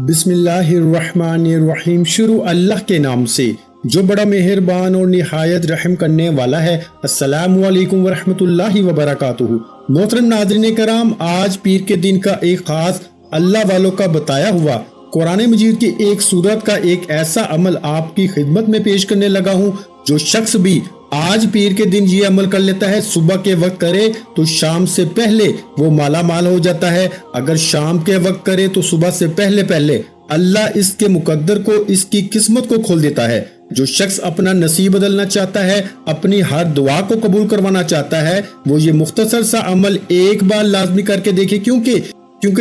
बिस्मिल्लाहिर्रहमानिर्रहीम। शुरू अल्लाह के नाम से जो बड़ा मेहरबान और निहायत रहम करने वाला है। अस्सलामु अलैकुम वरहमतुल्लाहि वबरकातुहू। मोहतरम नाज़रीन कराम, आज पीर के दिन का एक खास अल्लाह वालों का बताया हुआ कुरान मजीद की एक सूरत का एक ऐसा अमल आपकी खिदमत में पेश करने लगा हूँ। जो शख्स भी आज पीर के दिन ये अमल कर लेता है, सुबह के वक्त करे तो शाम से पहले वो माला माल हो जाता है। अगर शाम के वक्त करे तो सुबह से पहले पहले अल्लाह इसके मुकद्दर को, इसकी किस्मत को खोल देता है। जो शख्स अपना नसीब बदलना चाहता है, अपनी हर दुआ को कबूल करवाना चाहता है, वो ये मुख्तसर सा अमल एक बार लाजमी करके देखे, क्योंकि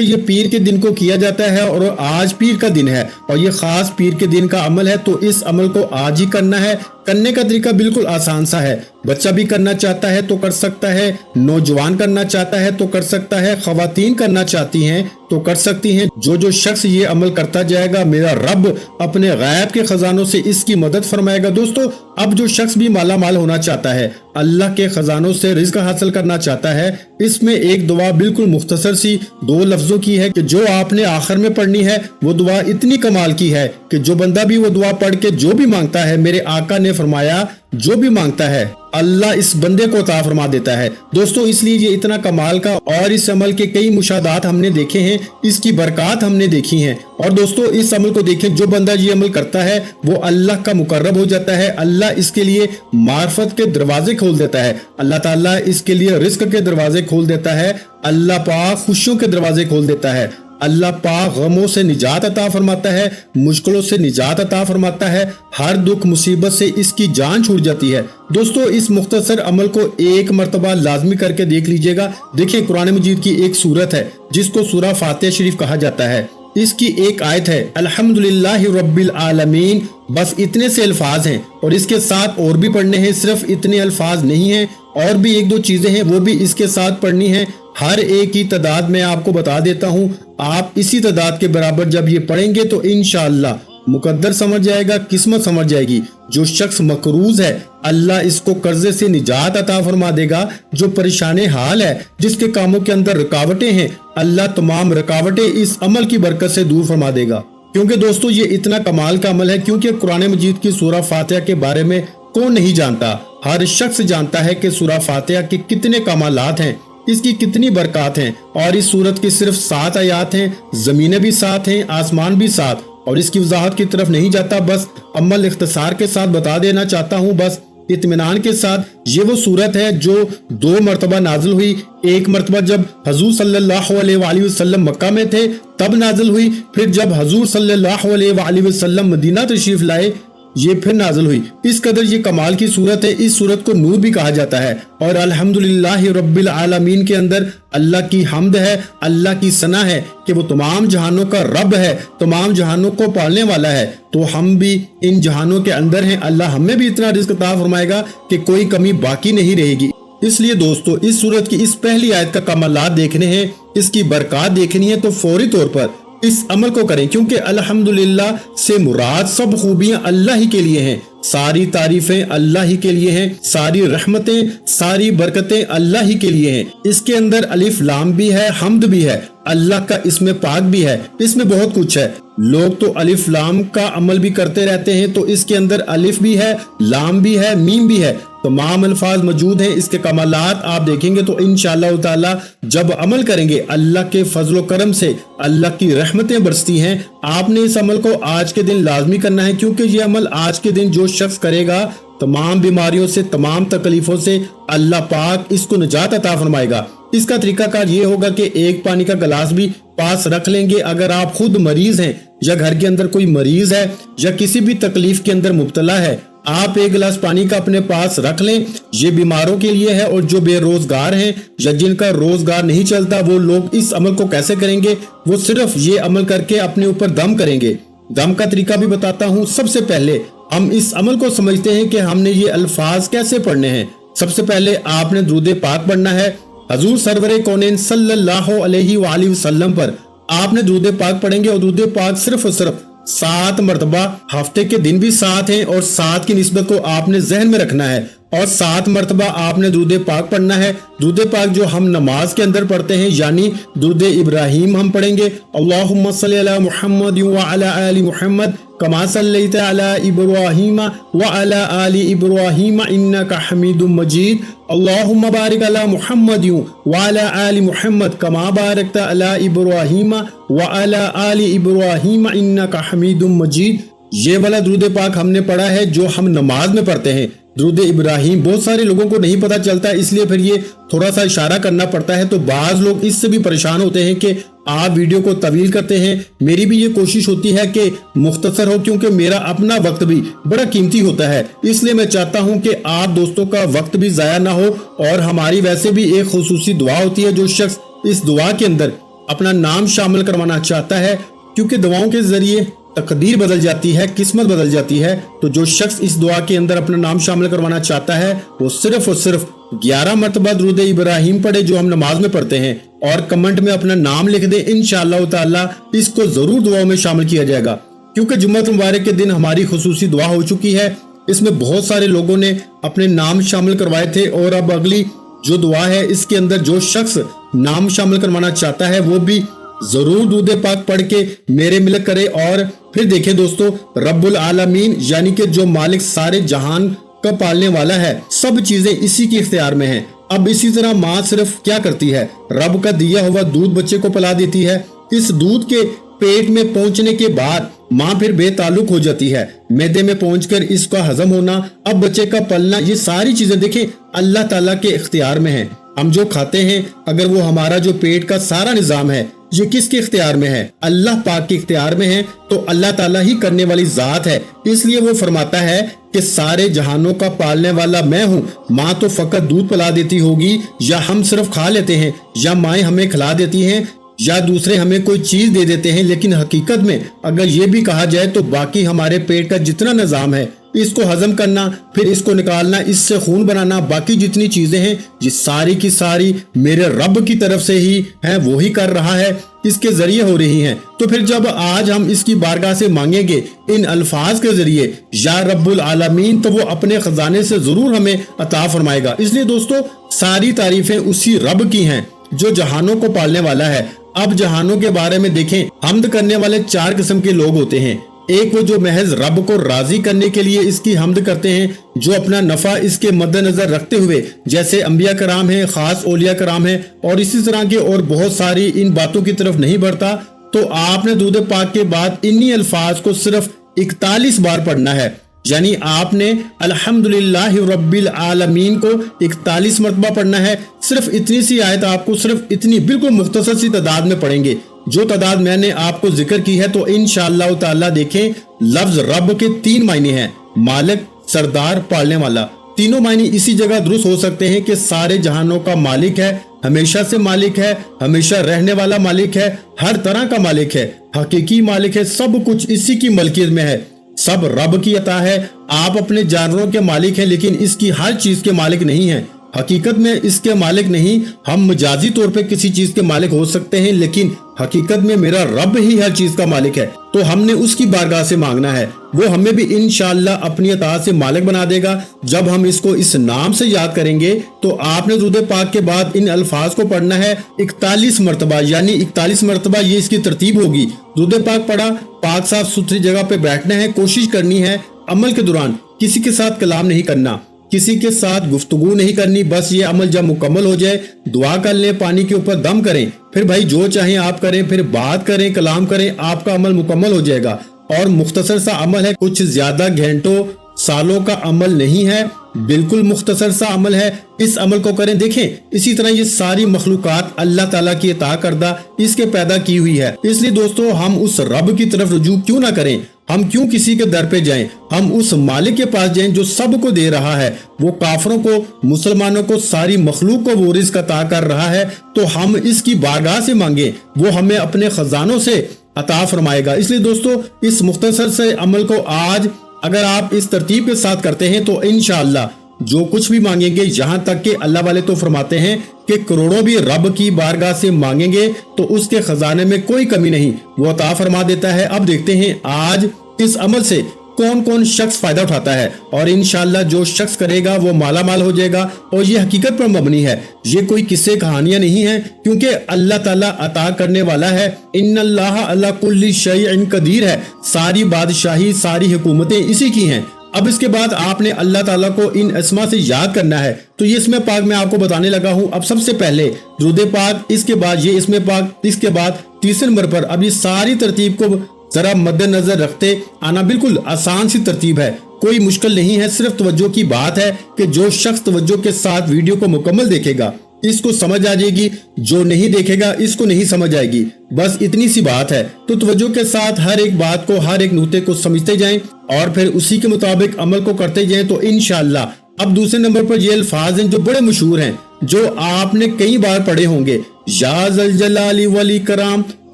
ये पीर के दिन को किया जाता है और आज पीर का दिन है और ये खास पीर के दिन का अमल है। तो इस अमल को आज ही करना है। करने का तरीका बिल्कुल आसान सा है। बच्चा भी करना चाहता है तो कर सकता है, नौजवान करना चाहता है तो कर सकता है, खवातीन करना चाहती हैं तो कर सकती हैं। जो शख्स ये अमल करता जाएगा, मेरा रब अपने गैब के खजानों से इसकी मदद फरमाएगा। दोस्तों, अब जो शख्स भी माला माल होना चाहता है, अल्लाह के खजानों से रिज़्क हासिल करना चाहता है, इसमें एक दुआ बिल्कुल मुख्तसर सी 2 लफ्जों की है कि जो आपने आखिर में पढ़नी है। वो दुआ इतनी कमाल की है कि जो बंदा भी वो दुआ पढ़ के जो भी मांगता है, मेरे आका ने फरमाया जो भी मांगता है अल्लाह इस बंदे को अता फरमा देता है। दोस्तों, इसलिए ये इतना कमाल का और इस अमल के कई मुशादात हमने देखे हैं, इसकी बरकत हमने देखी हैं। और दोस्तों, इस अमल को देखें, जो बंदा ये अमल करता है वो अल्लाह का मुकर्रब हो जाता है। अल्लाह इसके लिए मार्फत के दरवाजे खोल देता है, अल्लाह ताला इसके लिए रिस्क के दरवाजे खोल देता है, अल्लाह पाक खुशियों के दरवाजे खोल देता है, अल्लाह पाक गमों से निजात अता फरमाता है, मुश्किलों से निजात अता फरमाता है, हर दुख मुसीबत से इसकी जान छूट जाती है। दोस्तों, इस मुख्तसर अमल को एक मर्तबा लाजमी करके देख लीजिएगा। देखिए, कुरान मजीद की एक सूरत है जिसको सूरा फातिहा शरीफ कहा जाता है। इसकी एक आयत है अल्हम्दुलिल्लाहि रब्बिल आलमीन। बस इतने से अल्फाज हैं और इसके साथ और भी पढ़ने हैं। सिर्फ इतने अल्फाज नहीं हैं, और भी 1-2 चीजें हैं वो भी इसके साथ पढ़नी है। हर एक की तादाद मैं आपको बता देता हूँ। आप इसी तादाद के बराबर जब ये पढ़ेंगे तो इंशाअल्लाह मुकद्दर समझ जाएगा, किस्मत समझ जाएगी। जो शख्स मकरूज है, अल्लाह इसको कर्जे से निजात अता फरमा देगा। जो परेशान हाल है, जिसके कामों के अंदर रुकावटें हैं, अल्लाह तमाम रुकावटें इस अमल की बरकत से दूर फरमा देगा। क्योंकि दोस्तों, ये इतना कमाल का अमल है, क्योंकि कुरान मजीद की सूरा फातिहा के बारे में कौन नहीं जानता। हर शख्स जानता है कि सूरा फातिहा के कितने कमालात हैं, इसकी कितनी बरकत हैं। और इस सूरत की सिर्फ 7 आयात हैं, जमीनें भी 7 हैं, आसमान भी 7। और इसकी वजाहत की तरफ नहीं जाता, बस अमल इख्तिसार के साथ बता देना चाहता हूँ, बस इत्मीनान के साथ। ये वो सूरत है जो 2 मरतबा नाजिल हुई। एक मरतबा जब हजूर सल्लल्लाहु अलैहि वसल्लम मक्का में थे तब नाजिल हुई, फिर जब हजूर सल्लल्लाहु अलैहि वसल्लम मदीना तशरीफ लाए ये फिर नाजिल हुई। इस कदर ये कमाल की सूरत है। इस सूरत को नूर भी कहा जाता है। और अल्हम्दुलिल्लाहि रब्बिल आलमीन के अंदर अल्लाह की हम्द है, अल्लाह की सना है कि वो तमाम जहानों का रब है, तमाम जहानों को पालने वाला है। तो हम भी इन जहानों के अंदर हैं। अल्लाह हमें भी इतना रिज़्क अता फरमाएगा कि कोई कमी बाकी नहीं रहेगी। इसलिए दोस्तों, इस सूरत की इस पहली आयत का कमालात देखने हैं, इसकी बरकत देखनी है, तो फौरी तौर पर इस अमल को करें। क्योंकि अल्हम्दुलिल्लाह से मुराद सब खूबियां अल्लाह ही के लिए हैं, सारी तारीफें अल्लाह ही के लिए हैं, सारी रहमतें, सारी बरकतें अल्लाह ही के लिए हैं। इसके अंदर अलिफ लाम भी है, हम्द भी है, अल्लाह का इसमें पाक भी है, इसमें बहुत कुछ है। लोग तो अलिफ लाम का अमल भी करते रहते हैं, तो इसके अंदर अलिफ भी है, लाम भी है, मीम भी है, तमाम अल्फाज मौजूद हैं। इसके कमालात आप देखेंगे तो इंशाअल्लाह ताला जब अमल करेंगे, अल्लाह के फजलो करम से अल्लाह की रहमतें बरसती हैं। आपने इस अमल को आज के दिन लाजमी करना है, क्योंकि ये अमल आज के दिन जो शख्स करेगा, तमाम बीमारियों से, तमाम तकलीफों से अल्लाह पाक इसको निजात अता फरमाएगा। इसका तरीकाकार ये होगा कि एक पानी का गिलास भी पास रख लेंगे। अगर आप खुद मरीज हैं या घर के अंदर कोई मरीज है या किसी भी तकलीफ के अंदर मुब्तला है, आप 1 गिलास पानी का अपने पास रख लें। ये बीमारों के लिए है। और जो बेरोजगार हैं या जिनका रोजगार नहीं चलता, वो लोग इस अमल को कैसे करेंगे? वो सिर्फ ये अमल करके अपने ऊपर दम करेंगे। दम का तरीका भी बताता हूँ। सबसे पहले हम इस अमल को समझते हैं कि हमने ये अल्फाज कैसे पढ़ने हैं। सबसे पहले आपने दुरूद पाक पढ़ना है हजूर सरवरे कौनैन सल्लल्लाहु अलैहि वसल्लम पर। आपने दुरूद पाक पढ़ेंगे और दुरूद पाक सिर्फ और सिर्फ 7 मरतबा, हफ्ते के दिन भी 7 हैं और 7 की निस्बत को आपने जहन में रखना है और 7 मरतबा आपने दुरूद पाक पढ़ना है। दुरूद पाक जो हम नमाज के अंदर पढ़ते हैं यानी दुरूद इब्राहिम हम पढ़ेंगे, अल्लाहुम्मा सल्ली अला मुहम्मद व अला आलि मुहम्मद कमा सल्लैता अला इब्राहीम व अला आलि इब्राहीम इन्नका हमीदुम मजीद, अल्लाहुम्मा बारिक अला मुहम्मद व अला आलि मुहम्मद कमा बारकता अला इब्राहीम व अला आलि इब्राहीम इन्नका हमीदुम मजीद। ये वाला दुरूद पाक हमने पढ़ा है जो हम नमाज में पढ़ते हैं। दुरूद इब्राहिम बहुत सारे लोगों को नहीं पता चलता, इसलिए फिर ये थोड़ा सा इशारा करना पड़ता है, तो बाज लोग इससे भी परेशान होते हैं कि आप वीडियो को तवील करते हैं। मेरी भी ये कोशिश होती है कि मुख्तसर हो, क्योंकि मेरा अपना वक्त भी बड़ा कीमती होता है, इसलिए मैं चाहता हूं कि आप दोस्तों का वक्त भी ज़ाया ना हो। और हमारी वैसे भी एक खुसूसी दुआ होती है, जो शख्स इस दुआ के अंदर अपना नाम शामिल करवाना चाहता है, क्योंकि दुआओं के जरिए तकदीर बदल जाती है, किस्मत बदल जाती है। तो जो शख्स इस दुआ के अंदर अपना नाम शामिल करवाना चाहता है वो सिर्फ और सिर्फ 11 मरतबा दुरूद इब्राहिम पढ़े जो हम नमाज में पढ़ते हैं और कमेंट में अपना नाम लिख दे। इंशाअल्लाह ताला इसको जरूर दुआओं में शामिल किया जाएगा, क्योंकि जुम्मत मुबारक के दिन हमारी खुसूसी दुआ हो चुकी है। इसमें बहुत सारे लोगों ने अपने नाम शामिल करवाए थे और अब अगली जो दुआ है इसके अंदर जो शख्स नाम शामिल करवाना चाहता है वो भी जरूर दुरूद पाक पढ़ के मेरे मिलक करे। और फिर देखें दोस्तों, रब्बुल आलमीन यानी कि जो मालिक सारे जहान का पालने वाला है, सब चीजें इसी के इख्तियार में हैं। अब इसी तरह माँ सिर्फ क्या करती है, रब का दिया हुआ दूध बच्चे को पिला देती है। इस दूध के पेट में पहुंचने के बाद माँ फिर बेताल्लुक हो जाती है, मैदे में पहुंचकर इसका हजम होना, अब बच्चे का पलना, ये सारी चीजें देखें अल्लाह ताला के इख्तियार में है। हम जो खाते हैं, अगर वो हमारा जो पेट का सारा निजाम है ये किसके इख्तियार में है, अल्लाह पाक के इख्तियार में है। तो अल्लाह ताला ही करने वाली जात है, इसलिए वो फरमाता है कि सारे जहानों का पालने वाला मैं हूँ। माँ तो फकत दूध पिला देती होगी, या हम सिर्फ खा लेते हैं, या माएँ हमें खिला देती हैं, या दूसरे हमें कोई चीज दे देते हैं, लेकिन हकीकत में अगर ये भी कहा जाए तो बाकी हमारे पेट का जितना निजाम है, इसको हजम करना, फिर इसको निकालना, इससे खून बनाना, बाकी जितनी चीजें हैं ये सारी की सारी मेरे रब की तरफ से ही हैं, वो ही कर रहा है, इसके जरिए हो रही हैं। तो फिर जब आज हम इसकी बारगाह से मांगेंगे इन अल्फाज के जरिए या रब्बुल आलमीन, तो वो अपने खजाने से जरूर हमें अता फरमाएगा। इसलिए दोस्तों सारी तारीफें उसी रब की हैं जो जहानों को पालने वाला है। अब जहानों के बारे में देखें, हम्द करने वाले 4 किस्म के लोग होते हैं। एक वो जो महज रब को राजी करने के लिए इसकी हम्द करते हैं, जो अपना नफा इसके मद्देनजर रखते हुए, जैसे अंबिया कराम है, खास औलिया कराम है और इसी तरह के और बहुत सारी इन बातों की तरफ नहीं बढ़ता। तो आपने दुरूद पाक के बाद इन्हीं अल्फाज को सिर्फ 41 बार पढ़ना है, यानी आपने अल्हम्दुलिल्लाह रब्बिल आलमीन को 41 मरतबा पढ़ना है। सिर्फ इतनी सी आयत आपको सिर्फ इतनी बिल्कुल मुख्तसर सी तादाद में पढ़ेंगे, जो तादाद मैंने आपको जिक्र की है। तो इंशाअल्लाह ताला देखें, लफ्ज रब के 3 मायने हैं, मालिक, सरदार, पालने वाला। तीनों मायने इसी जगह दुरुस्त हो सकते हैं कि सारे जहानों का मालिक है, हमेशा से मालिक है, हमेशा रहने वाला मालिक है, हर तरह का मालिक है, हकीकी मालिक है, सब कुछ इसी की मलकियत में है, सब रब की अता है। आप अपने जानवरों के मालिक हैं, लेकिन इसकी हर चीज के मालिक नहीं हैं। हकीकत में इसके मालिक नहीं, हम मजाजी तौर पे किसी चीज के मालिक हो सकते हैं, लेकिन हकीकत में मेरा रब ही हर चीज का मालिक है। तो हमने उसकी बारगाह से मांगना है, वो हमें भी इंशाअल्लाह अपनी अताअत से मालिक बना देगा। जब हम इसको इस नाम से याद करेंगे तो आपने दुरूद पाक के बाद इन अल्फाज को पढ़ना है 41 मरतबा, यानी 41 मरतबा ये इसकी तरतीब होगी। दुरूद पाक पढ़ा, पाक साफ सुथरी जगह पे बैठना है, कोशिश करनी है अमल के दौरान किसी के साथ कलाम नहीं करना, किसी के साथ गुफ्तगू नहीं करनी। बस ये अमल जब मुकम्मल हो जाए दुआ कर लें, पानी के ऊपर दम करें, फिर भाई जो चाहें आप करें, फिर बात करें, कलाम करें, आपका अमल मुकम्मल हो जाएगा। और मुख्तसर सा अमल है, कुछ ज्यादा घंटों सालों का अमल नहीं है, बिल्कुल मुख्तसर सा अमल है। इस अमल को करें। देखें इसी तरह ये सारी मखलूकात अल्लाह ताला की अता करदा इसके पैदा की हुई है। इसलिए दोस्तों हम उस रब की तरफ रुजू क्यों ना करें, हम क्यों किसी के दर पे जाएं, हम उस मालिक के पास जाएं जो सबको दे रहा है। वो काफरों को, मुसलमानों को, सारी मखलूक को वो रिज़्क़ अता कर रहा है। तो हम इसकी बारगाह से मांगे, वो हमें अपने खजानों से अता फरमाएगा। इसलिए दोस्तों इस मुख्तसर से अमल को आज अगर आप इस तरतीब के साथ करते हैं तो इंशाअल्लाह जो कुछ भी मांगेंगे, यहाँ तक कि अल्लाह वाले तो फरमाते हैं कि करोड़ों भी रब की बारगाह से मांगेंगे तो उसके खजाने में कोई कमी नहीं, वो अता फरमा देता है। अब देखते हैं आज इस अमल से कौन कौन शख्स फायदा उठाता है, और इंशाअल्लाह जो शख्स करेगा वो माला माल हो जाएगा। और ये हकीकत पर मबनी है, ये कोई किस्से कहानियां नहीं है, क्योंकि अल्लाह ताला अता करने वाला है। इन्नल्लाह अला कुल्ली शैइन कदीर है, सारी बादशाही सारी हुकूमतें इसी की हैं। अब इसके बाद आपने अल्लाह ताला को इन अस्मा से याद करना है। तो ये इसमें पाक मैं आपको बताने लगा हूँ। अब सबसे पहले दुरूद पाक, इसके बाद ये इसमें पाक, इसके बाद तीसरे नंबर पर। अब ये सारी तरतीब को जरा मद्देनजर रखते आना, बिल्कुल आसान सी तरतीब है, कोई मुश्किल नहीं है, सिर्फ तवज्जो की बात है कि जो शख्स तवज्जो के साथ वीडियो को मुकम्मल देखेगा इसको समझ आ जाएगी, जो नहीं देखेगा इसको नहीं समझ आएगी, बस इतनी सी बात है। तो तवज्जो के साथ हर एक बात को, हर एक नुक्ते को समझते जाएं और फिर उसी के मुताबिक अमल को करते जाएं तो इंशाअल्लाह। अब दूसरे नंबर पर ये अल्फाज हैं जो बड़े मशहूर हैं, जो आपने कई बार पढ़े होंगे। या ज़ल जलाली वल इकराम,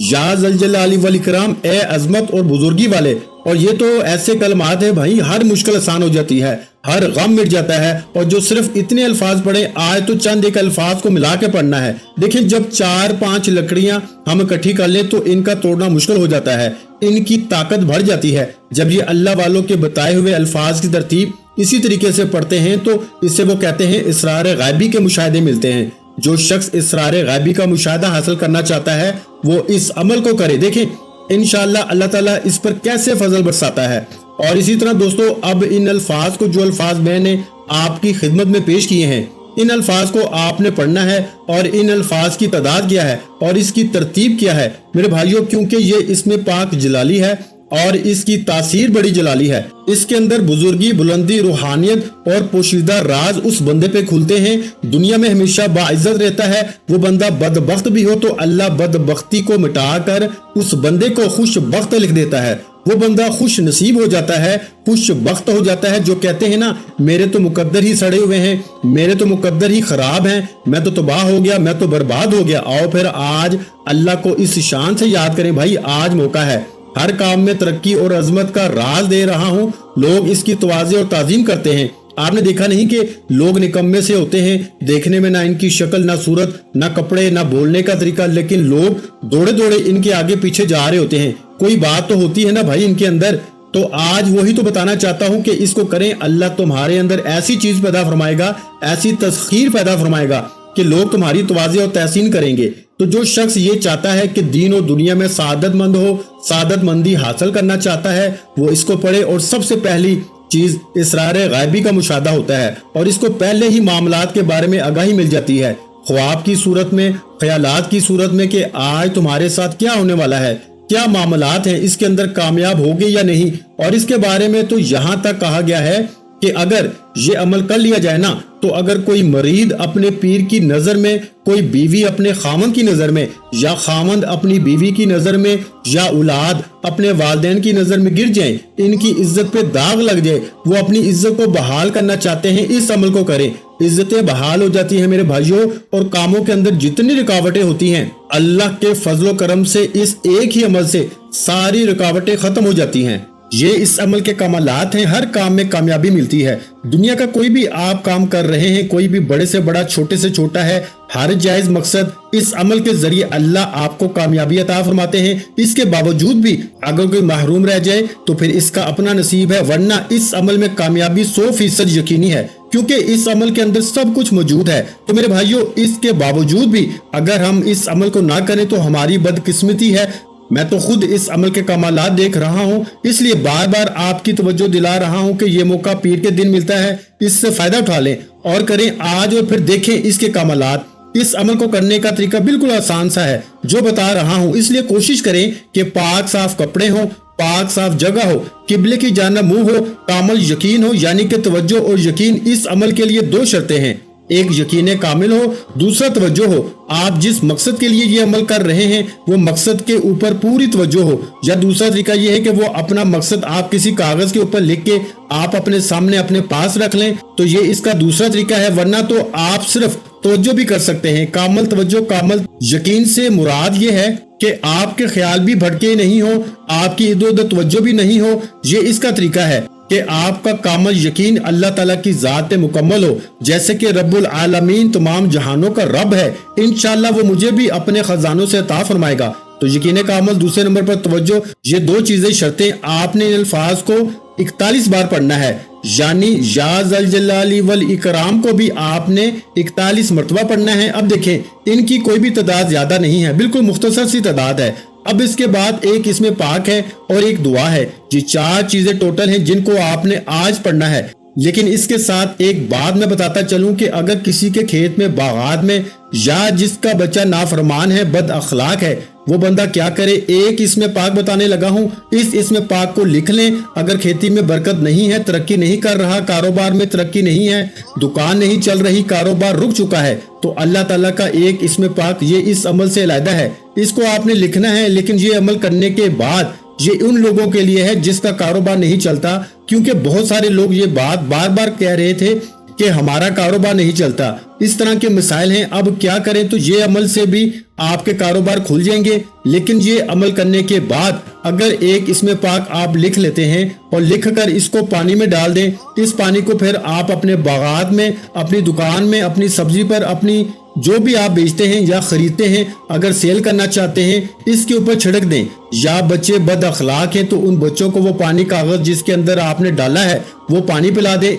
या ज़ल जलाली वल इकराम, ए अजमत और बुजुर्गी वाले। और ये तो ऐसे कलमात है भाई, हर मुश्किल आसान हो जाती है, हर गम मिट जाता है। और जो सिर्फ इतने अल्फाज पढ़े, आज तो चंद एक अल्फाज को मिला के पढ़ना है। देखिए, जब 4-5 लकड़ियां हम इकट्ठी कर लें तो इनका तोड़ना मुश्किल हो जाता है, इनकी ताकत बढ़ जाती है। जब ये अल्लाह वालों के बताए हुए अल्फाज की तरतीब इसी तरीके से पढ़ते हैं तो इससे वो कहते हैं इसरार गायबी के मुशाहिदे मिलते हैं। जो शख्स इसरार गायबी का मुशाहिदा हासिल करना चाहता है वो इस अमल को करे। देखें इंशाअल्लाह अल्लाह ताला इस पर कैसे फजल बरसाता है। और इसी तरह दोस्तों, अब इन अल्फाज को, जो अल्फाज मैंने आपकी खिदमत में पेश किए हैं, इन अल्फाज को आपने पढ़ना है। और इन अल्फाज की तादाद क्या है और इसकी तरतीब क्या है मेरे भाइयों, क्योंकि ये इसमें पाक जलाली है और इसकी तासीर बड़ी जलाली है। इसके अंदर बुजुर्गी, बुलंदी, रूहानियत और पोशीदा राज उस बंदे पे खुलते हैं। दुनिया में हमेशा बाइज्जत रहता है। वो बंदा बदबख्त भी हो तो अल्लाह बदबख्ती को मिटाकर उस बंदे को खुश बख्त लिख देता है। वो बंदा खुश नसीब हो जाता है, खुश बख्त हो जाता है। जो कहते हैं ना, मेरे तो मुकद्दर ही सड़े हुए हैं, मेरे तो मुकद्दर ही खराब हैं, मैं तो तबाह हो गया, मैं तो बर्बाद हो गया। आओ फिर आज अल्लाह को इस शान से याद करें। भाई आज मौका है, हर काम में तरक्की और अजमत का राज दे रहा हूँ। लोग इसकी तवाज़े और ताज़ीम करते हैं। आपने देखा नहीं कि लोग निकम्मे से होते हैं, देखने में ना इनकी शक्ल, ना सूरत, ना कपड़े, ना बोलने का तरीका, लेकिन लोग दौड़े दौड़े इनके आगे पीछे जा रहे होते हैं। कोई बात तो होती है ना भाई इनके अंदर। तो आज वही तो बताना चाहता हूँ कि इसको करें, अल्लाह तुम्हारे अंदर ऐसी चीज पैदा फरमाएगा, ऐसी तस्खीर पैदा फरमाएगा कि लोग तुम्हारी तवाज़े और तहसीन करेंगे। तो जो शख्स ये चाहता है कि दीन और दुनिया में सादतमंद हो, सादतमंदी हासिल करना चाहता है, वो इसको पढ़े। और सबसे पहली चीज इसरार गायबी का मुशाहदा होता है और इसको पहले ही मामलात के बारे में आगाही मिल जाती है, ख्वाब की सूरत में, ख्यालात की सूरत में, कि आज तुम्हारे साथ क्या होने वाला है, क्या मामलात हैं, इसके अंदर कामयाब होगे या नहीं। और इसके बारे में तो यहाँ तक कहा गया है कि अगर ये अमल कर लिया जाए ना, तो अगर कोई मरीद अपने पीर की नजर में, कोई बीवी अपने खामन की नजर में, या खामंद अपनी बीवी की नजर में, या औलाद अपने वालिदैन की नजर में गिर जाए, इनकी इज्जत पे दाग लग जाए, वो अपनी इज्जत को बहाल करना चाहते हैं, इस अमल को करें। इज्जतें बहाल हो जाती हैं मेरे भाइयों। और कामों के अंदर जितनी रुकावटें होती हैं, अल्लाह के फजलो करम से इस एक ही अमल से सारी रुकावटें खत्म हो जाती हैं। ये इस अमल के कमालात हैं, हर काम में कामयाबी मिलती है। दुनिया का कोई भी आप काम कर रहे हैं, कोई भी बड़े से बड़ा, छोटे से छोटा है, हर जायज मकसद, इस अमल के जरिए अल्लाह आपको कामयाबी अता फरमाते हैं। इसके बावजूद भी अगर कोई महरूम रह जाए तो फिर इसका अपना नसीब है, वरना इस अमल में कामयाबी 100% यकीनी है, क्योंकि इस अमल के अंदर सब कुछ मौजूद है। तो मेरे भाइयों, इसके बावजूद भी अगर हम इस अमल को ना करें तो हमारी बदकिस्मती है। मैं तो खुद इस अमल के कमालात देख रहा हूँ, इसलिए बार बार आपकी तवज्जो दिला रहा हूँ कि ये मौका पीर के दिन मिलता है, इससे फायदा उठा लें और करें आज, और फिर देखें इसके कमालात। इस अमल को करने का तरीका बिल्कुल आसान सा है जो बता रहा हूँ, इसलिए कोशिश करें कि पाक साफ कपड़े हो, पाक साफ जगह हो, किबले की जानिब मुंह हो, कामिल यकीन हो, यानी कि तवज्जो और यकीन। इस अमल के लिए 2 शर्तें हैं, एक यकीन कामिल हो, दूसरा तवज्जो हो। आप जिस मकसद के लिए ये अमल कर रहे हैं वो मकसद के ऊपर पूरी तवज्जो हो। या दूसरा तरीका ये है कि वो अपना मकसद आप किसी कागज के ऊपर लिख के आप अपने सामने अपने पास रख लें, तो ये इसका दूसरा तरीका है। वरना तो आप सिर्फ तवज्जो भी कर सकते हैं। कामिल तवज्जो, कामिल यकीन से मुराद ये है कि आपके ख्याल भी भटके नहीं हो, आपकी इधर उधर तवज्जो भी नहीं हो, ये इसका तरीका है। کہ آپ کا کامل یقین اللہ تعالیٰ کی ذات مکمل ہو، جیسے کہ رب العالمین تمام جہانوں کا رب ہے، انشاءاللہ وہ مجھے بھی اپنے خزانوں سے عطا فرمائے گا۔ تو یقین کامل، دوسرے نمبر پر توجہ، یہ دو چیزیں شرطیں آپ نے ان الفاظ کو 41 بار پڑھنا ہے، یعنی یا ذل جلال والاکرام کو بھی آپ نے 41 مرتبہ پڑھنا ہے۔ اب دیکھیں ان کی کوئی بھی تعداد زیادہ نہیں ہے، بالکل مختصر سی تعداد ہے۔ اب اس کے بعد ایک اس میں پاک ہے اور ایک دعا ہے، یہ 4 چیزیں ٹوٹل ہیں جن کو آپ نے آج پڑھنا ہے۔ لیکن اس کے ساتھ ایک بات میں بتاتا چلوں کہ اگر کسی کے کھیت میں، باغات میں، یا جس کا بچہ نافرمان ہے، بد اخلاق ہے، وہ بندہ کیا کرے؟ ایک اس میں پاک بتانے لگا ہوں، اس میں پاک کو لکھ لیں۔ اگر کھیتی میں برکت نہیں ہے، ترقی نہیں کر رہا، کاروبار میں ترقی نہیں ہے، دکان نہیں چل رہی، کاروبار رک چکا ہے، تو اللہ تعالیٰ کا ایک اس میں پاک یہ اس عمل سے علیحدہ ہے، اس کو آپ نے لکھنا ہے۔ لیکن یہ عمل کرنے کے بعد یہ ان لوگوں کے لیے ہے جس کا کاروبار نہیں چلتا، کیونکہ بہت سارے لوگ یہ بات بار بار کہہ رہے تھے کہ ہمارا کاروبار نہیں چلتا، اس طرح کے مسائل ہیں۔ اب کیا کریں؟ تو یہ عمل سے بھی آپ کے کاروبار کھل جائیں گے۔ لیکن یہ عمل کرنے کے بعد اگر ایک اس میں پاک آپ لکھ لیتے ہیں اور لکھ کر اس کو پانی میں ڈال دیں، اس پانی کو پھر آپ اپنے باغات میں، اپنی دکان میں، اپنی سبزی پر، اپنی جو بھی آپ بیچتے ہیں یا خریدتے ہیں، اگر سیل کرنا چاہتے ہیں، اس کے اوپر چھڑک دیں۔ یا بچے بد اخلاق ہیں تو ان بچوں کو وہ پانی، کاغذ جس کے اندر آپ نے ڈالا ہے وہ پانی پلا دیں۔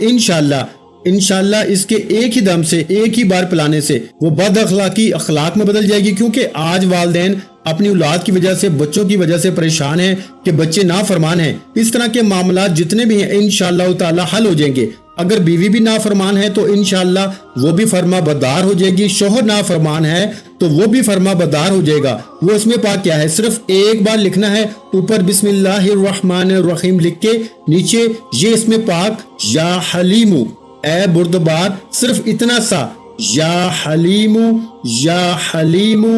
انشاءاللہ اس کے ایک ہی دم سے، ایک ہی بار پلانے سے وہ بد اخلاقی اخلاق میں بدل جائے گی۔ کیونکہ آج والدین اپنی اولاد کی وجہ سے، بچوں کی وجہ سے پریشان ہیں کہ بچے نافرمان ہیں۔ اس طرح کے معاملات جتنے بھی ہیں انشاءاللہ تعالی حل ہو جائیں گے۔ اگر بیوی بھی نافرمان ہے تو انشاءاللہ وہ بھی فرما بردار ہو جائے گی، شوہر نافرمان ہے تو وہ بھی فرما بردار ہو جائے گا۔ وہ اس میں پاک کیا ہے؟ صرف ایک بار لکھنا ہے، اوپر بسم اللہ الرحمن الرحیم لکھ کے نیچے یہ اس میں پاک یا حلیمو، اے بردبار، صرف اتنا سا، یا حلیمو یا حلیمو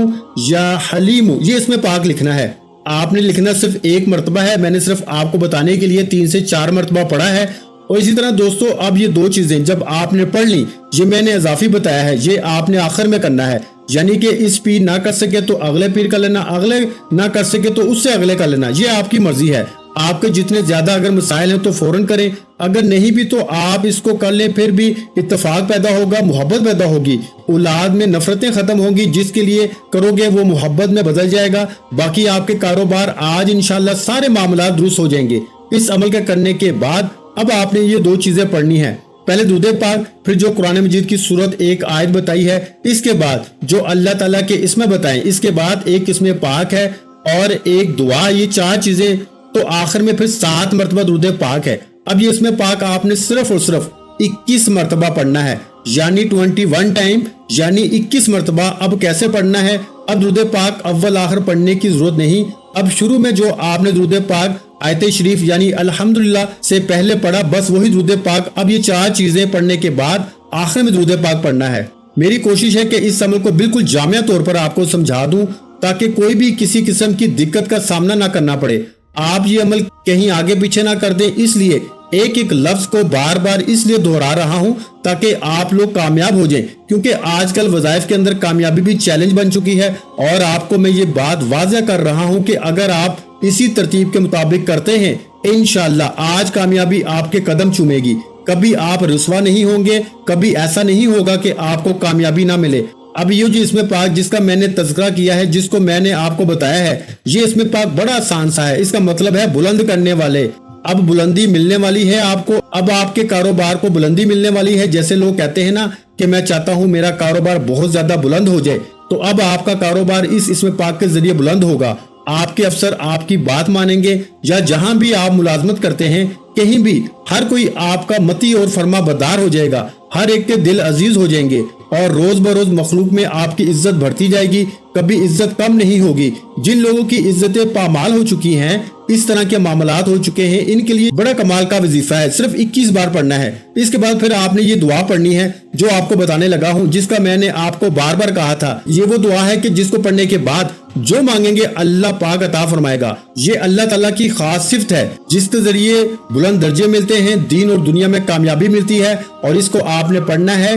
یا حلیمو، یہ اس میں پاک لکھنا ہے۔ آپ نے لکھنا صرف ایک مرتبہ ہے، میں نے صرف آپ کو بتانے کے لیے 3 سے 4 مرتبہ پڑھا ہے۔ اور اسی طرح دوستو اب یہ 2 چیزیں جب آپ نے پڑھ لی، یہ میں نے اضافی بتایا ہے، یہ آپ نے آخر میں کرنا ہے، یعنی کہ اس پیر نہ کر سکے تو اگلے پیر کر لینا، اگلے نہ کر سکے تو اس سے اگلے کر لینا، یہ آپ کی مرضی ہے۔ آپ کے جتنے زیادہ اگر مسائل ہیں تو فوراً کریں، اگر نہیں بھی تو آپ اس کو کر لیں، پھر بھی اتفاق پیدا ہوگا، محبت پیدا ہوگی، اولاد میں نفرتیں ختم ہوں گی، جس کے لیے کرو گے وہ محبت میں بدل جائے گا۔ باقی آپ کے کاروبار آج انشاءاللہ سارے معاملات درست ہو جائیں گے۔ اس عمل کے کرنے کے بعد اب آپ نے یہ 2 چیزیں پڑھنی ہیں، پہلے درود پاک، پھر جو قرآن مجید کی سورت ایک آیت بتائی ہے، اس کے بعد جو اللہ تعالیٰ کے اسم بتائیں، اس کے بعد ایک اسم پاک ہے اور ایک دعا، یہ 4 چیزیں، تو آخر میں پھر 7 مرتبہ درود پاک ہے۔ اب یہ اسم پاک آپ نے صرف اور صرف 21 مرتبہ پڑھنا ہے، یعنی 21 ٹائم، یعنی 21 مرتبہ۔ اب کیسے پڑھنا ہے؟ اب درود پاک اول آخر پڑھنے کی ضرورت نہیں، اب شروع میں جو آپ نے درود پاک آیت شریف یعنی الحمدللہ سے پہلے پڑھا، بس وہی درود پاک۔ اب یہ 4 چیزیں پڑھنے کے بعد آخر میں درود پاک پڑھنا ہے۔ میری کوشش ہے کہ اس عمل کو بالکل جامع طور پر آپ کو سمجھا دوں تاکہ کوئی بھی کسی قسم کی دقت کا سامنا نہ کرنا پڑے۔ آپ یہ عمل کہیں آگے پیچھے نہ کر دیں، اس لیے ایک ایک لفظ کو بار بار اس لیے دہرا رہا ہوں تاکہ آپ لوگ کامیاب ہو جائیں، کیونکہ آج کل وظائف کے اندر کامیابی بھی چیلنج بن چکی ہے۔ اور آپ کو میں یہ بات واضح کر رہا ہوں کہ اگر آپ اسی ترتیب کے مطابق کرتے ہیں، انشاءاللہ آج کامیابی آپ کے قدم چومے گی، کبھی آپ رسوا نہیں ہوں گے، کبھی ایسا نہیں ہوگا کہ آپ کو کامیابی نہ ملے۔ اب یہ جو اسم پاک جس کا میں نے تذکرہ کیا ہے، جس کو میں نے آپ کو بتایا ہے، یہ اسم پاک بڑا آسان سا ہے، اس کا مطلب ہے بلند کرنے والے۔ اب بلندی ملنے والی ہے آپ کو، اب آپ کے کاروبار کو بلندی ملنے والی ہے۔ جیسے لوگ کہتے ہیں نا کہ میں چاہتا ہوں میرا کاروبار بہت زیادہ بلند ہو جائے، تو اب آپ کا کاروبار اس اسم پاک کے ذریعے بلند ہوگا۔ آپ کے افسر آپ کی بات مانیں گے، یا جہاں بھی آپ ملازمت کرتے ہیں کہیں بھی ہر کوئی آپ کا متی اور فرما بردار ہو جائے گا، ہر ایک کے دل عزیز ہو جائیں گے، اور روز بروز مخلوق میں آپ کی عزت بڑھتی جائے گی، کبھی عزت کم نہیں ہوگی۔ جن لوگوں کی عزتیں پامال ہو چکی ہیں، اس طرح کے معاملات ہو چکے ہیں، ان کے لیے بڑا کمال کا وظیفہ ہے، صرف 21 بار پڑھنا ہے۔ اس کے بعد پھر آپ نے یہ دعا پڑھنی ہے جو آپ کو بتانے لگا ہوں، جس کا میں نے آپ کو بار بار کہا تھا۔ یہ وہ دعا ہے کہ جس کو پڑھنے کے بعد جو مانگیں گے اللہ پاک عطا فرمائے گا۔ یہ اللہ تعالیٰ کی خاص صفت ہے جس کے ذریعے بلند درجے ملتے ہیں، دین اور دنیا میں کامیابی ملتی ہے، اور اس کو آپ نے پڑھنا ہے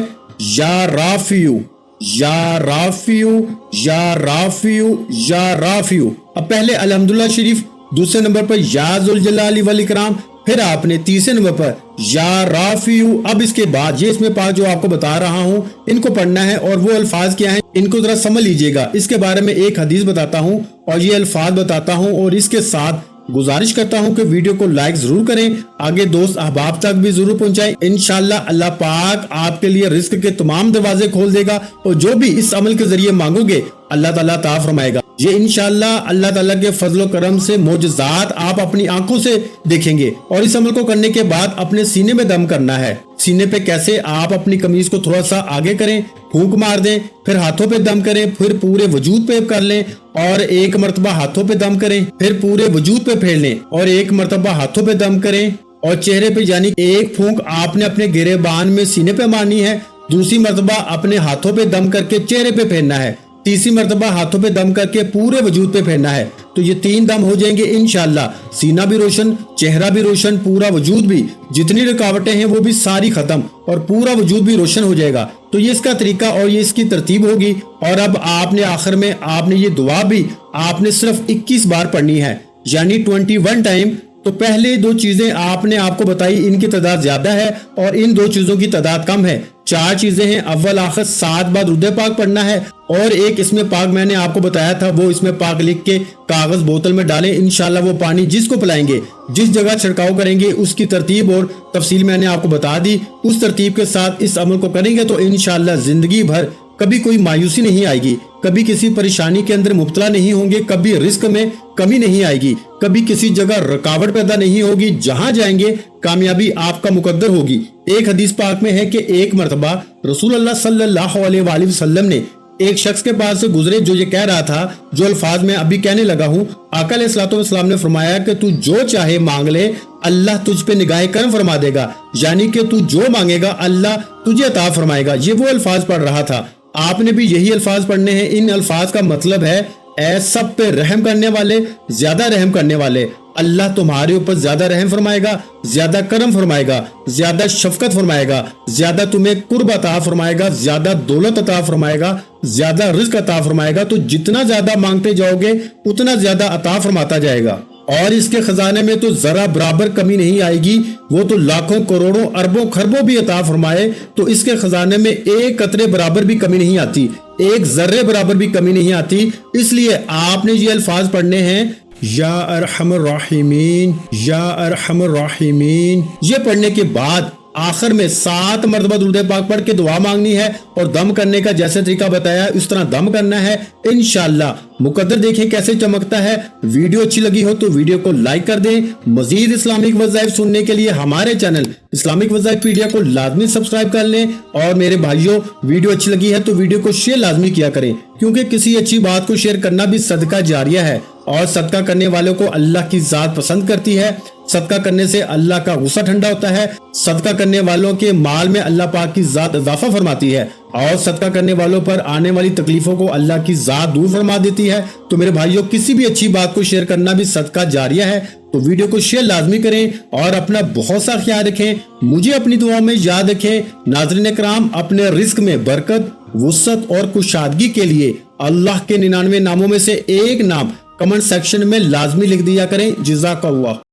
یا رافیو یا رافیو یا رافیو یا رافیو۔ اب پہلے الحمدللہ شریف، دوسرے نمبر پر یا ذوالجلال والاکرام، फिर आपने तीसरे नंबर पर या राफियू। अब इसके बाद ये इसमें पाक जो आपको बता रहा हूँ इनको पढ़ना है और वो अल्फाज क्या हैं इनको जरा समझ लीजिएगा। इसके बारे में एक हदीस बताता हूँ और ये अल्फाज बताता हूँ और इसके साथ गुजारिश करता हूँ कि वीडियो को लाइक जरूर करें, आगे दोस्त अहबाब तक भी जरूर पहुंचाएं। इंशाल्लाह अल्लाह पाक आपके लिए रिस्क के तमाम दरवाजे खोल देगा और जो भी इस अमल के जरिए मांगोगे अल्लाह ताला अता फरमाएगा। ये इंशाल्लाह अल्लाह ताला के फजलो करम से मोजज़ात आप अपनी आंखों से देखेंगे। और इस अमल को करने के बाद अपने सीने में दम करना है। सीने पे कैसे, आप अपनी कमीज को थोड़ा सा आगे करें, फूंक मार दें, फिर हाथों पे दम करें, फिर पूरे वजूद पे कर लें और एक मरतबा हाथों पे दम करें, फिर पूरे वजूद पे फेर लें और एक मरतबा हाथों पे दम करें और चेहरे पे यानी एक फूंक आपने अपने गिरेबान में सीने पे मारनी है, दूसरी मरतबा अपने हाथों पे दम करके चेहरे पे फेरना है, तीसरी मरतबा हाथों पे दम करके पूरे वजूद पे फेरना है। तो ये 3 दम हो जाएंगे इंशाल्लाह। सीना भी रोशन, चेहरा भी रोशन, पूरा वजूद भी, जितनी रुकावटें हैं वो भी सारी खत्म और पूरा वजूद भी रोशन हो जाएगा। तो ये इसका तरीका और ये इसकी तरतीब होगी। और अब आपने आखिर में आपने ये दुआ भी आपने सिर्फ 21 बार पढ़नी है यानी 21 टाइम। तो पहले 2 चीजें आपने आपको बताई, इनकी तादाद ज्यादा है और इन 2 चीजों की तादाद कम है। 4 चीजें हैं, अव्वल आखिर 7 बार दुरूद पाक पढ़ना है और एक इसमें पाक मैंने आपको बताया था वो इसमें पाक लिख के कागज बोतल में डालें। इंशाल्लाह वो पानी जिसको पिलाएंगे, जिस जगह छिड़काव करेंगे उसकी तरतीब और तफसील मैंने आपको बता दी। उस तरतीब के साथ इस अमल को करेंगे तो इंशाल्लाह जिंदगी भर कभी कोई मायूसी नहीं आएगी, कभी किसी परेशानी के अंदर मुब्तला नहीं होंगे, कभी रिस्क में कमी नहीं आएगी, कभी किसी जगह रुकावट पैदा नहीं होगी। जहां जाएंगे कामयाबी आपका मुकद्दर होगी। एक हदीस पाक में है कि एक मरतबा रसूलुल्लाह सल्लल्लाहु अलैहि वसल्लम ने एक शख्स के पास से गुजरे जो ये कह रहा था, जो अल्फाज मैं अभी कहने लगा हूँ। आका अलैहिस्सलातु वस्सलाम ने फरमाया कि तू जो चाहे मांग ले, अल्लाह तुझ पे निगाह करम फरमा देगा, यानी कि तू जो मांगेगा अल्लाह तुझे अता फरमाएगा। ये वो अल्फाज पढ़ रहा था। आपने भी यही अल्फाज पढ़ने हैं। इन अल्फाज का मतलब है ऐ सब पे रहम करने वाले, ज्यादा रहम करने वाले, अल्लाह तुम्हारे ऊपर ज्यादा रहम फरमाएगा, ज्यादा करम फरमाएगा, ज्यादा शफकत फरमाएगा, ज्यादा तुम्हें कुर्ब अता फरमाएगा, ज्यादा दौलत अता फरमाएगा, ज्यादा रिज्क अता फरमाएगा। तो जितना ज्यादा मांगते जाओगे उतना ज्यादा अता फरमाता जाएगा और इसके खजाने में तो जरा बराबर कमी नहीं आएगी। वो तो लाखों करोड़ों अरबों खरबों भी अता फरमाए तो इसके खजाने में एक कतरे बराबर भी कमी नहीं आती, एक जर्रे बराबर भी कमी नहीं आती। इसलिए आपने ये अल्फाज पढ़ने हैं, या अरहमर राहिमीन, या अरहमर राहिमीन। ये पढ़ने के बाद आखिर में 7 मरतबा दुरूद पाक पढ़ के दुआ मांगनी है और दम करने का जैसे तरीका बताया उस तरह दम करना है। इंशाल्लाह मुकद्दर देखें कैसे चमकता है। वीडियो अच्छी लगी हो तो वीडियो को लाइक कर दें। मजीद इस्लामिक वज़ाइफ सुनने के लिए हमारे चैनल इस्लामिक वज़ाइफ मीडिया को लाजमी सब्सक्राइब कर लें। और मेरे भाइयों, वीडियो अच्छी लगी है तो वीडियो को शेयर लाजमी किया करें, क्योंकि किसी अच्छी बात को शेयर करना भी सदका जारिया है और सदका करने वालों को अल्लाह की जात पसंद करती है। सदका करने से अल्लाह का गुस्सा ठंडा होता है। सदका करने वालों के माल में अल्लाह पाक की जात इजाफा फरमाती है और सदका करने वालों पर आने वाली तकलीफों को अल्लाह की जात दूर फरमा देती है। तो मेरे भाइयों, किसी भी अच्छी बात को शेयर करना भी सदका जारिया है। तो वीडियो को शेयर लाजमी करें और अपना बहुत सा ख्याल रखें। मुझे अपनी दुआ में याद रखें। नाज़रीन कराम, अपने रिस्क में बरकत, वुसअत और कुशादगी के लिए अल्लाह के 99 नामों में से एक नाम कमेंट सेक्शन में लाजमी लिख दिया करें। जज़ाकल्लाह।